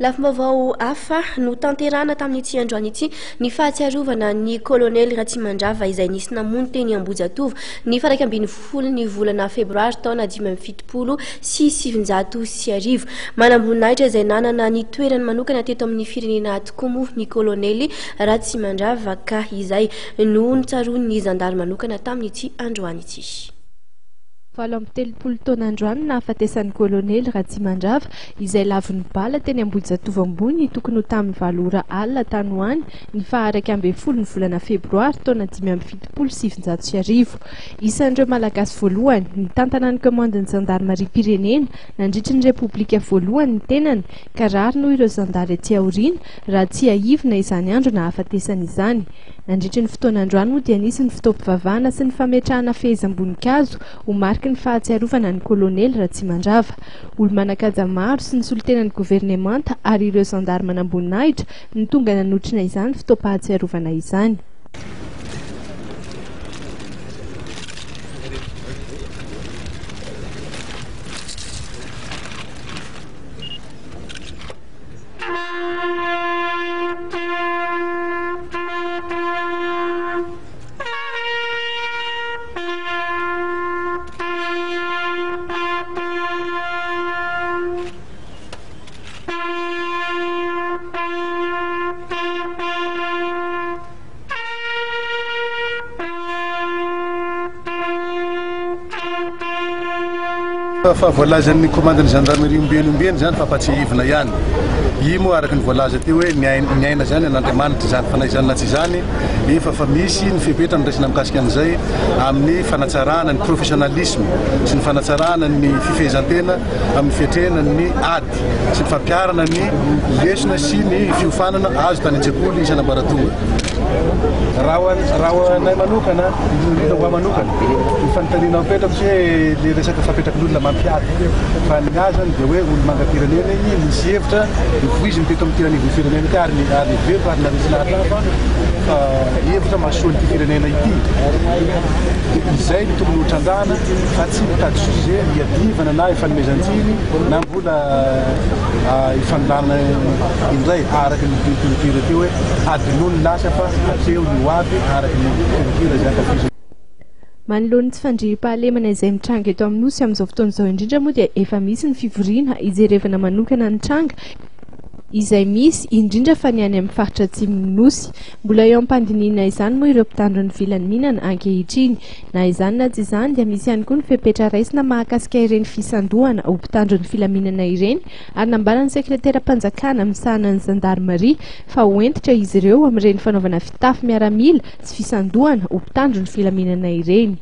Lafim-baovao hafa no tanterana tamin'ity androany ity ny fahatsiarovana ny kolonely Ratsimandrava izay nisy namono teny Ambohijatovo ny faha 12 ny volana febroary taona 2017. Manam-boninahitra izay nanana ny toerany manokana teto amin'ny firenena tokoa moa ny kolonely Ratsimandrava ka izay no nitsaroany ny zandary manokana tamin'ity androany ity. Valo amby telopolo taona androany nahafatesan'ny kolonely Ratsimandrava izay laviny bala teny Ambohijatovo ambony tokony ho tamin'ny 7 ora alina tany hoany ny faha 12 ny volana febroary taona 2017. Isan'ireo malagasy voalohany nitantana ny komandin'ny zandarmaria pirenena nandritry ny repoblika voalohany ny tenany ka rary noho ireo zandary aty aoriana raha tsy aivina izany andro nahafatesana izany. Nandritry ny fotoana androany moa dia nisy ny fitaovam-pivavahana sy ny fametrahana fehezam-boninkazo ho mariky ny fahatsiarovana ny kolonely Ratsimandrava. Olo-manan-kaja maro sy ny solotenan'ny governemanta ary ireo zandary manam-boninahitra ny tonga nanotrina izany fotoam-pahatsiarovana izany. Fa voalazan'ny komandin'ny gendarmerie ombeny zany fa tsy ivina ihany. I moa araka ny voalaza teo hoe miaina zany an'Andriamanitra zany fa na izany na tsy izany efa fa misy ny fepetrany resina mikasika an'izay amin'ny fanatsarana ny professionnalisme sy ny fanatsarana ny fifehezantena amin'ny fiatrena ny ady sy ny fampiarana ny lesona sy ny fiofanana azo tany an-tsekoly isan'ambaratonga. Raha anay manokana ho manokana ny fanontaniana mipetraka sy le resaka fapetrakan'olona mampiady fa ny azany dia hoe olo manga-pirenena igny misy hevitra voiziny teto amin'ny tiranivo firenena ty ary velo ary narisy lahatra fa hevitra mahasoa ny firenena ity izay ny tokony hotrandrahana fa tsy mitady sujet hiadivana na ifanomezantsiny na mbola ifandarana indray araky ny pire teo hoe adinony lasa fa ateo ny hoavy araky ny pire zay akafiziny. Manoloany tsy fandriam-pahalemana izay mitranga eto amin'ny nosy amin'izao fotoana izao indrindra moa dia efa misy ny fivoriana ijerevana manokana ny tranga izay misy indrindra fa ny any amin'ny faritra atsimon'ny nosy. Mbola eo am-pandinina izany moa ireo mpitandro ny vilany mihinana ankehitriny. Na izany na tsy izany dia misy ihany koa ny fepetra raisina mahakasika ireny fisandohana ho mpitandro ny filaminana ireny ary nambarany sekretera-panjakana misahana ny zandarmaria fa hoentitra izy ireo amin'ireny fanaovana fitafy miaramila sy fisandohana ho mpitandro ny filaminana ireny.